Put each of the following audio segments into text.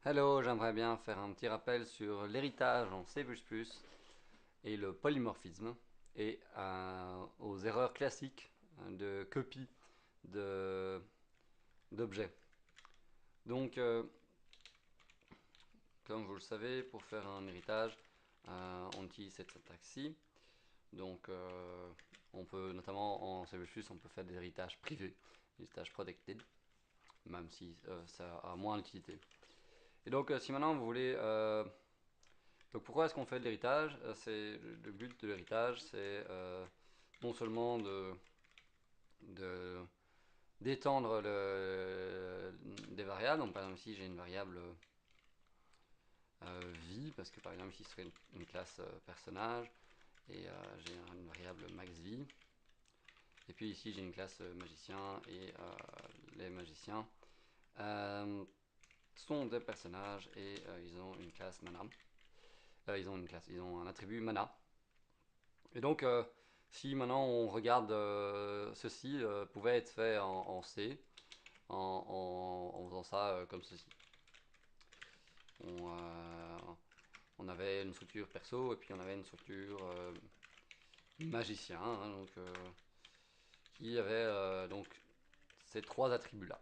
Hello, j'aimerais bien faire un petit rappel sur l'héritage en C++ et le polymorphisme et aux erreurs classiques de copie de- d'objets. Donc, comme vous le savez, pour faire un héritage, on utilise cette syntaxe-ci. Donc, on peut, notamment en C++, on peut faire des héritages privés, des héritages protected, même si ça a moins d'utilité. Et donc, si maintenant vous voulez donc pourquoi est-ce qu'on fait de l'héritage? C'est le but de l'héritage, c'est non seulement de- d'étendre des variables. Donc par exemple ici j'ai une variable vie, parce que par exemple ici ce serait une classe personnage, et j'ai une variable max vie. Et puis ici j'ai une classe magicien, et les magiciens euh, sont des personnages, et ils ont une classe mana. Ils ont un attribut mana. Et donc, si maintenant on regarde ceci, pouvait être fait en C, en faisant ça comme ceci. On, euh, on avait une structure perso et puis on avait une structure magicien, hein, donc, qui avait donc ces trois attributs-là.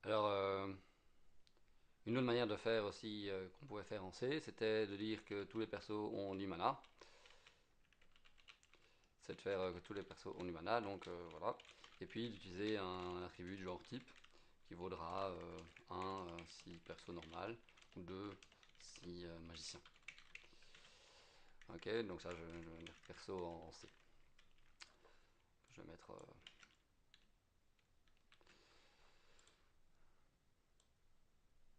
Alors, une autre manière de faire aussi qu'on pouvait faire en C, c'était de dire que tous les persos ont du mana. C'est de faire que tous les persos ont du mana, donc voilà. Et puis d'utiliser un attribut de genre type qui vaudra 1 si perso normal, ou 2 si magicien. Ok, donc ça je vais mettre perso en C. Je vais mettre.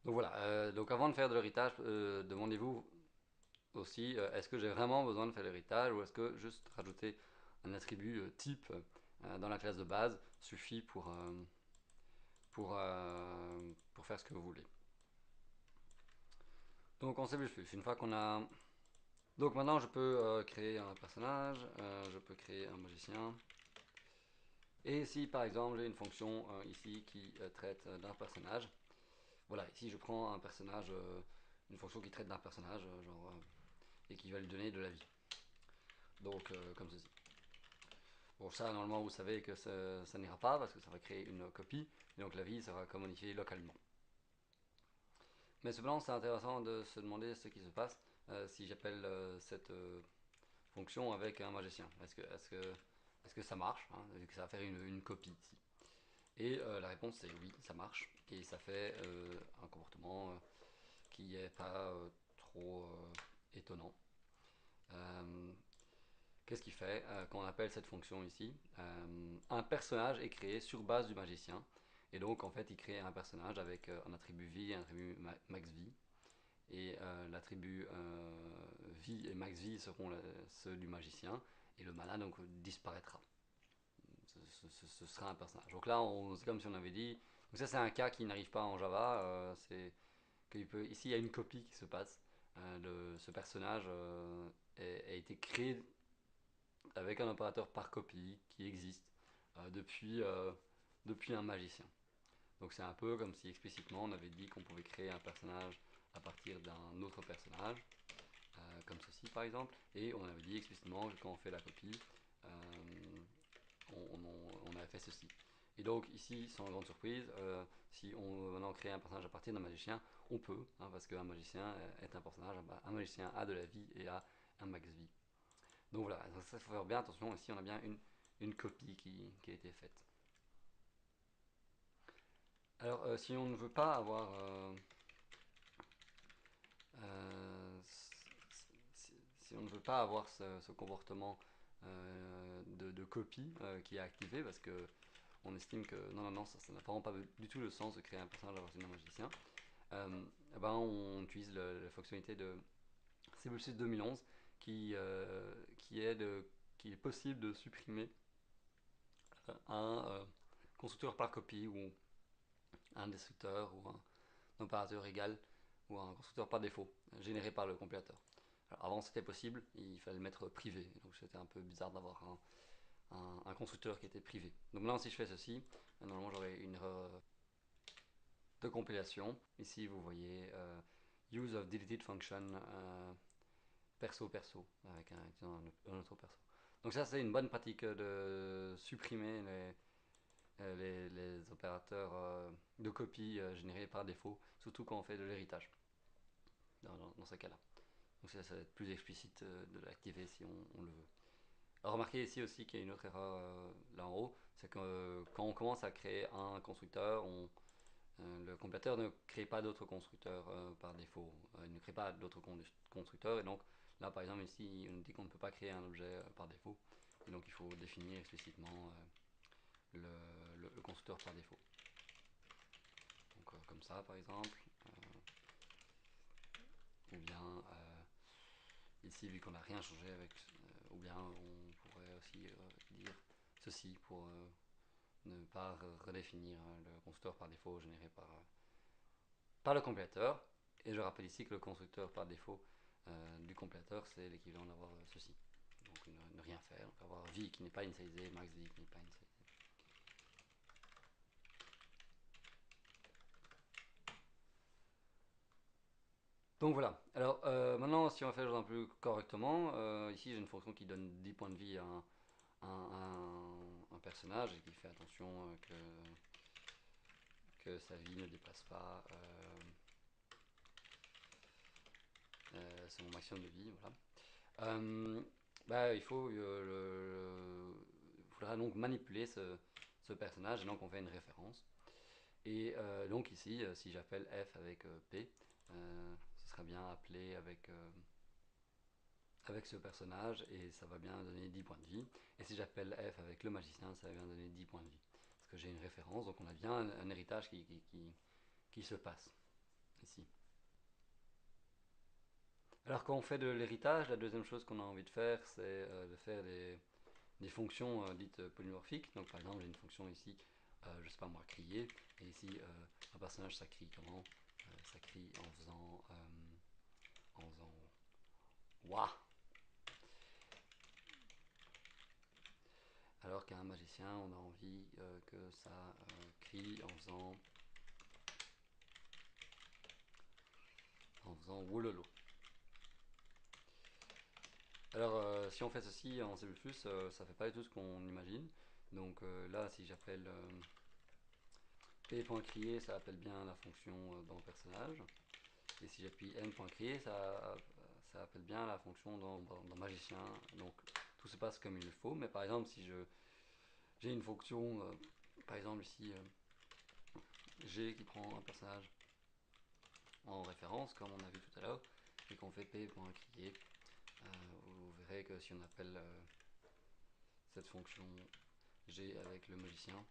Donc voilà, donc avant de faire de l'héritage, demandez-vous aussi est-ce que j'ai vraiment besoin de faire l'héritage ou est-ce que juste rajouter un attribut type dans la classe de base suffit pour faire ce que vous voulez. Donc on sait plus. Une fois qu'on a. Donc maintenant je peux créer un personnage, je peux créer un magicien. Et si par exemple j'ai une fonction ici qui traite d'un personnage, voilà, ici je prends un personnage, une fonction qui traite d'un personnage, genre, et qui va lui donner de la vie. Donc comme ceci. Bon, ça normalement vous savez que ça n'ira pas parce que ça va créer une copie, et donc la vie sera modifiée localement. Mais cependant c'est intéressant de se demander ce qui se passe si j'appelle cette fonction avec un magicien. Est-ce que ça marche, hein, vu que ça va faire une copie ici. Et la réponse c'est oui, ça marche. Et ça fait un comportement qui n'est pas trop étonnant. Euh, Qu'est-ce qu'il fait quand on appelle cette fonction ici? Un personnage est créé sur base du magicien. Et donc en fait il crée un personnage avec un attribut vie et un attribut max vie. Et l'attribut vie et max vie seront ceux du magicien. Et le mana donc disparaîtra. Ce sera un personnage. Donc là, c'est comme si on avait dit. Donc ça, c'est un cas qui n'arrive pas en Java. C'est ici, il y a une copie qui se passe. Ce personnage a été créé avec un opérateur par copie qui existe depuis un magicien. Donc c'est un peu comme si explicitement on avait dit qu'on pouvait créer un personnage à partir d'un autre personnage, comme ceci par exemple, et on avait dit explicitement que quand on fait la copie, euh, on avait fait ceci. Et donc ici, sans grande surprise, si on veut maintenant créer un personnage à partir d'un magicien, on peut, hein, parce qu'un magicien est un personnage, un magicien a de la vie et a un max vie. Donc voilà, ça faut faire bien attention, ici on a bien une copie qui a été faite. Alors si on ne veut pas avoir euh, si on ne veut pas avoir ce comportement de copie qui est activé, parce que on estime que non, ça n'a vraiment pas du tout le sens de créer un personnage à partir d'un magicien, eh ben on utilise la fonctionnalité de C++ 2011 qui, qui est possible de supprimer un constructeur par copie ou un destructeur ou un opérateur égal ou un constructeur par défaut généré par le compilateur. Alors, avant c'était possible, il fallait le mettre privé, donc c'était un peu bizarre d'avoir un constructeur qui était privé. Donc maintenant si je fais ceci, normalement j'aurai une erreur. de compilation. Ici, vous voyez use of deleted function perso avec un autre perso. Donc ça, c'est une bonne pratique de supprimer les opérateurs de copie générés par défaut, surtout quand on fait de l'héritage dans ce cas-là. Donc ça va être plus explicite de l'activer si on le veut. Alors remarquez ici aussi qu'il y a une autre erreur là en haut, c'est que quand on commence à créer un constructeur, le compilateur ne crée pas d'autres constructeurs par défaut. Il ne crée pas d'autres constructeurs et donc là par exemple ici on nous dit qu'on ne peut pas créer un objet par défaut et donc il faut définir explicitement le constructeur par défaut. Donc comme ça par exemple, ou bien ici vu qu'on n'a rien changé avec, ou bien on pourrait aussi dire ceci pour ne pas redéfinir le constructeur par défaut généré par le compilateur. Et je rappelle ici que le constructeur par défaut du compilateur c'est l'équivalent d'avoir ceci. Donc ne rien faire, donc avoir v qui n'est pas initialisé, max v qui n'est pas initialisé. Donc voilà. Alors maintenant, si on va faire les choses un peu correctement, ici j'ai une fonction qui donne 10 points de vie à un personnage et qui fait attention que sa vie ne dépasse pas son maximum de vie. Voilà. Il faudra donc manipuler ce personnage et donc on fait une référence. Et donc ici, si j'appelle f avec p, ce sera bien appelé avec ce personnage et ça va bien donner 10 points de vie. Et si j'appelle f avec le magicien, ça va bien donner 10 points de vie. Parce que j'ai une référence, donc on a bien un héritage qui se passe ici. Alors quand on fait de l'héritage, la deuxième chose qu'on a envie de faire, c'est de faire des fonctions dites polymorphiques. Donc par exemple, j'ai une fonction ici, je sais pas moi, crier. Et ici, un personnage, ça crie comment ça crie en faisant Wah. Alors qu'un magicien, on a envie que ça crie en faisant Wololo. Alors si on fait ceci en C++, ça fait pas du tout ce qu'on imagine. Donc là, si j'appelle p.crier, ça appelle bien la fonction dans le personnage. Et si j'appuie n.crier, ça appelle bien la fonction dans magicien. Donc tout se passe comme il le faut. Mais par exemple, si j'ai une fonction, par exemple ici, g qui prend un personnage en référence, comme on a vu tout à l'heure, et qu'on fait p.crier, vous verrez que si on appelle cette fonction g avec le magicien,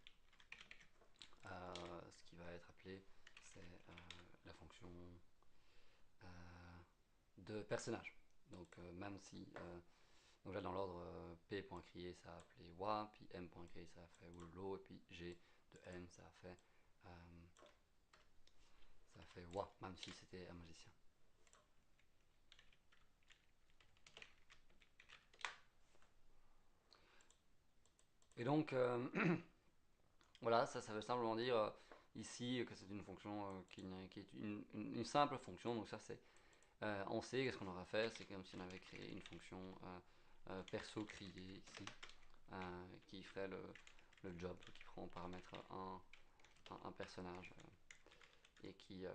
ce qui va être appelé, c'est la fonction de personnage. Donc même si donc là dans l'ordre p.crier ça a appelé wa, puis m.crier ça a fait wololo, et puis g de m ça a fait wa, même si c'était un magicien. Et donc voilà, ça veut simplement dire ici que c'est une fonction qui est une simple fonction. Donc ça c'est on sait qu'est-ce qu'on aura fait, c'est comme si on avait créé une fonction perso crier ici qui ferait le job, qui prend en paramètre un personnage et qui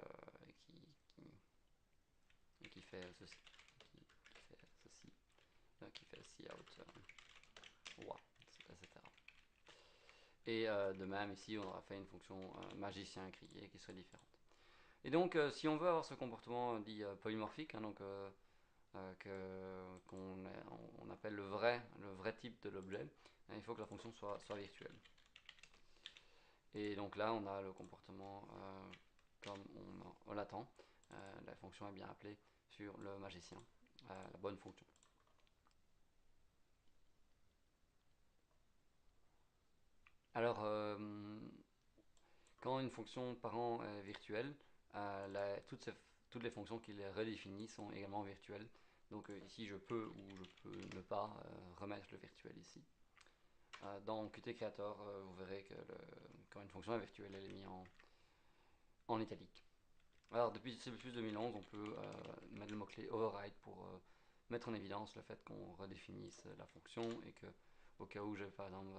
fait ceci, qui fait si out wa, etc. Et de même ici on aura fait une fonction magicien crier qui serait différente. Et donc si on veut avoir ce comportement dit polymorphique, hein, donc qu'on appelle le vrai type de l'objet, il faut que la fonction soit virtuelle. Et donc là, on a le comportement comme on l'attend. La fonction est bien appelée sur le magicien, la bonne fonction. Alors, quand une fonction parent est virtuelle, toutes les fonctions qui les redéfinissent sont également virtuelles. Donc ici, je peux ou je peux ne pas remettre le virtuel ici. Dans Qt Creator, vous verrez que quand une fonction est virtuelle, elle est mise en italique. Alors depuis C++ 2011, on peut mettre le mot-clé override pour mettre en évidence le fait qu'on redéfinisse la fonction et que au cas où j'ai par exemple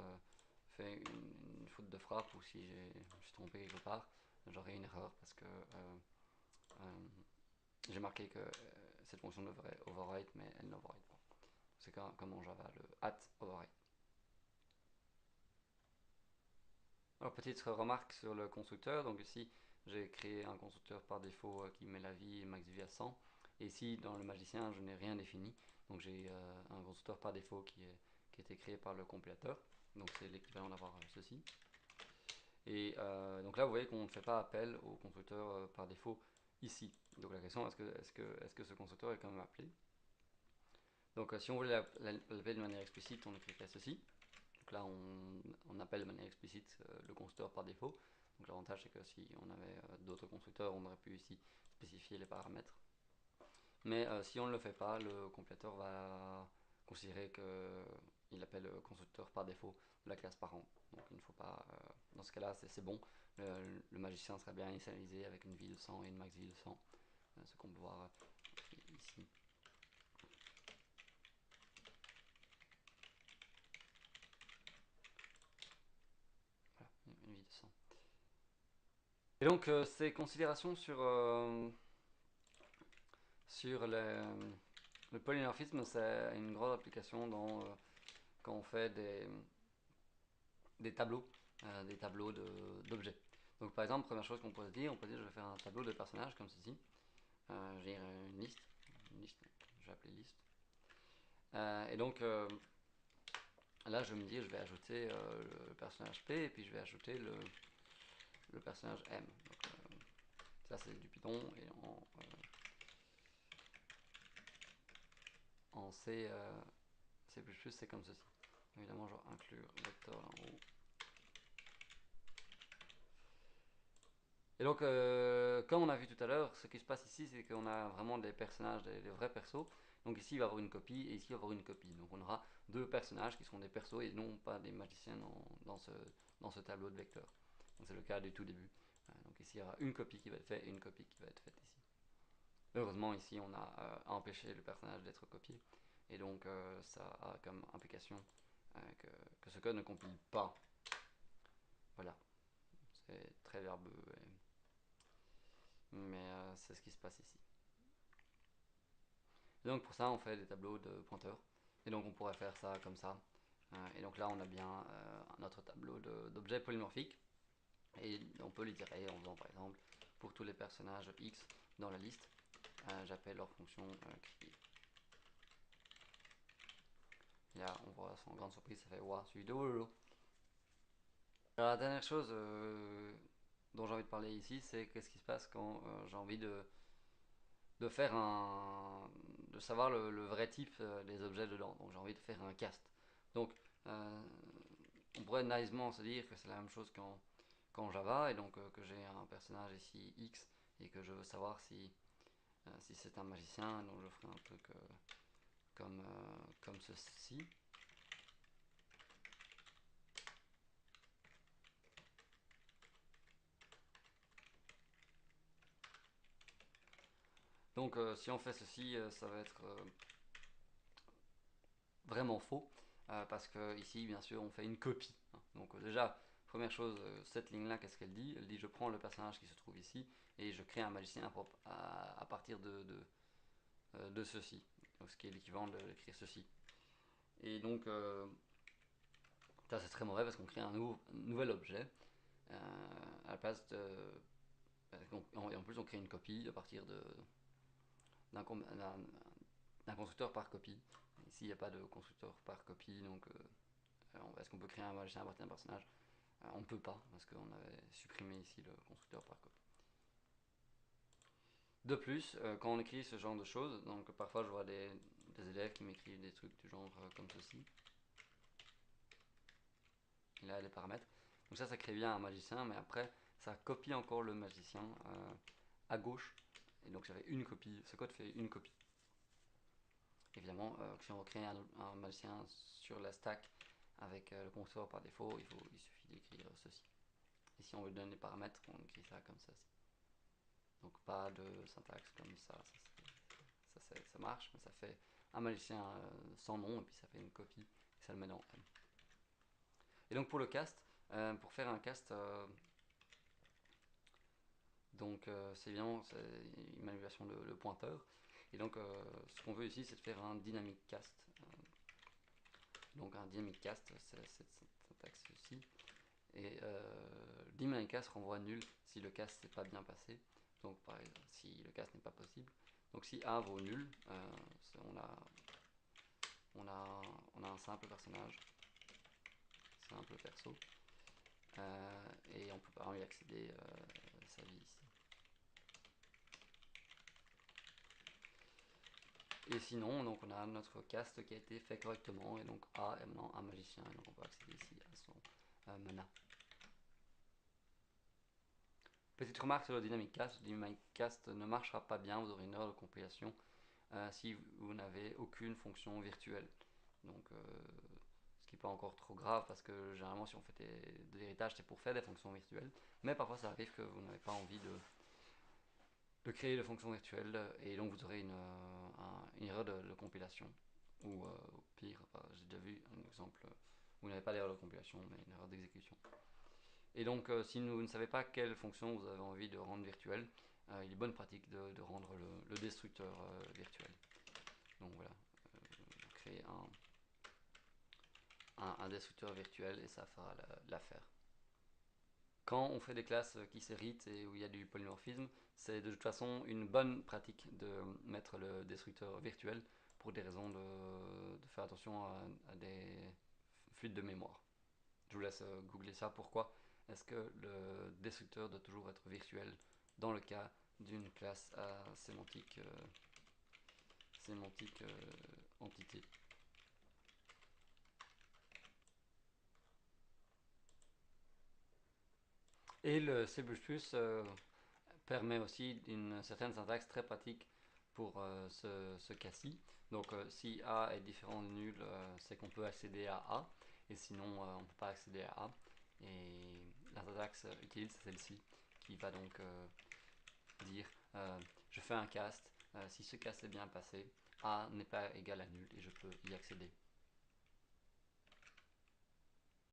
fait une faute de frappe ou si je me suis trompé quelque part, j'aurai une erreur parce que j'ai marqué que cette fonction devrait override mais elle n'override pas. C'est comme en Java, le @override. Alors petite remarque sur le constructeur, donc ici j'ai créé un constructeur par défaut qui met la vie et max vie à 100. Et ici dans le magicien je n'ai rien défini, donc j'ai un constructeur par défaut qui a été créé par le compilateur, donc c'est l'équivalent d'avoir ceci. Et donc là vous voyez qu'on ne fait pas appel au constructeur par défaut ici. Donc la question est-ce que ce constructeur est quand même appelé. Donc si on voulait l'appeler de manière explicite, on écrirait ceci. Donc là, on appelle de manière explicite le constructeur par défaut. Donc l'avantage, c'est que si on avait d'autres constructeurs, on aurait pu ici spécifier les paramètres. Mais si on ne le fait pas, le compilateur va considérer qu'il appelle le constructeur par défaut de la classe parent. Donc il ne faut pas, dans ce cas-là, c'est bon. Le magicien sera bien initialisé avec une vie de 100 et une max vie de 100. Ce qu'on peut voir ici. Voilà, une vie de 100. Et donc ces considérations sur le polymorphisme, c'est une grande application quand on fait des tableaux, d'objets. Donc par exemple, première chose qu'on pourrait se dire, on peut dire je vais faire un tableau de personnages comme ceci. J'ai une liste, je vais appeler liste. Et donc là je me dis je vais ajouter le personnage P et puis je vais ajouter le personnage M. Donc, ça c'est du Python et en C, C++ c'est comme ceci. Évidemment je vais inclure vecteur en haut. Et donc, comme on a vu tout à l'heure, ce qui se passe ici, c'est qu'on a vraiment des personnages, des vrais persos. Donc ici, il va y avoir une copie et ici, il va y avoir une copie. Donc on aura deux personnages qui seront des persos et non pas des magiciens dans ce tableau de vecteurs. C'est le cas du tout début. Donc ici, il y aura une copie qui va être faite et une copie qui va être faite ici. Heureusement, ici, on a empêché le personnage d'être copié. Et donc, ça a comme implication que ce code ne compile pas. Voilà. C'est très verbeux. Mais c'est ce qui se passe ici. Et donc pour ça, on fait des tableaux de pointeurs. Et donc on pourrait faire ça comme ça. Et donc là, on a bien notre tableau d'objets polymorphiques. Et on peut l'itérer en faisant par exemple, pour tous les personnages X dans la liste, j'appelle leur fonction create. Et là, on voit sans grande surprise, ça fait wa suivi de lolo. Alors la dernière chose dont j'ai envie de parler ici, c'est qu'est-ce qui se passe quand j'ai envie de faire de savoir le vrai type des objets dedans. Donc j'ai envie de faire un cast. Donc on pourrait naïvement se dire que c'est la même chose qu'en Java et donc que j'ai un personnage ici X et que je veux savoir si c'est un magicien. Donc je ferai un truc comme ceci. Donc si on fait ceci, ça va être vraiment faux, parce que ici, bien sûr, on fait une copie. Donc déjà, première chose, cette ligne-là, qu'est-ce qu'elle dit? Elle dit je prends le personnage qui se trouve ici et je crée un magicien à partir de ceci. Donc, ce qui est l'équivalent d'écrire ceci. Et donc, ça c'est très mauvais parce qu'on crée un nouvel objet à la place de... Et en plus, on crée une copie à partir d'un constructeur par copie. Ici, il n'y a pas de constructeur par copie, donc est-ce qu'on peut créer un magicien à partir d'un personnage? On ne peut pas, parce qu'on avait supprimé ici le constructeur par copie. De plus, quand on écrit ce genre de choses, donc parfois je vois des élèves qui m'écrivent des trucs du genre comme ceci. Il a les paramètres. Donc ça crée bien un magicien, mais après, ça copie encore le magicien à gauche. Et donc j'avais une copie, ce code fait une copie. Évidemment, si on recrée un magicien sur la stack avec le constructeur par défaut, il suffit d'écrire ceci. Et si on veut donner des paramètres, on écrit ça comme ça. Donc pas de syntaxe comme ça marche, mais ça fait un magicien sans nom, et puis ça fait une copie, et ça le met dans M. Et donc pour le cast, pour faire un cast, donc c'est évidemment une manipulation de pointeur. Et donc ce qu'on veut ici, c'est de faire un dynamic cast. Donc un dynamic cast, c'est cette syntaxe-ci. Et dynamic cast renvoie nul si le cast n'est pas bien passé. Donc par exemple, si le cast n'est pas possible. Donc si A vaut nul, on a un simple personnage, simple perso, et on peut pas y accéder sa vie ici. Et sinon, donc on a notre cast qui a été fait correctement, et donc A est maintenant un magicien, et donc on peut accéder ici à son mana. Petite remarque sur le dynamic cast ne marchera pas bien, vous aurez une erreur de compilation si vous n'avez aucune fonction virtuelle. Donc ce qui n'est pas encore trop grave, parce que généralement si on fait de l'héritage, c'est pour faire des fonctions virtuelles, mais parfois ça arrive que vous n'avez pas envie de créer de fonctions virtuelles, et donc vous aurez une erreur de compilation. Ou au pire, j'ai déjà vu un exemple où vous n'avez pas d'erreur de compilation, mais une erreur d'exécution. Et donc, si vous ne savez pas quelle fonction vous avez envie de rendre virtuelle, il est bonne pratique de rendre le destructeur virtuel. Donc voilà, vous créez un destructeur virtuel, et ça fera l'affaire. Quand on fait des classes qui s'héritent et où il y a du polymorphisme, c'est de toute façon une bonne pratique de mettre le destructeur virtuel pour des raisons de faire attention à des fuites de mémoire. Je vous laisse googler ça. Pourquoi est-ce que le destructeur doit toujours être virtuel dans le cas d'une classe à sémantique entité? Et le C++ permet aussi une certaine syntaxe très pratique pour ce cas-ci. Donc si A est différent de nul, c'est qu'on peut accéder à A, et sinon on ne peut pas accéder à A. Et la syntaxe utile, c'est celle-ci, qui va donc dire je fais un cast, si ce cast est bien passé, A n'est pas égal à nul et je peux y accéder.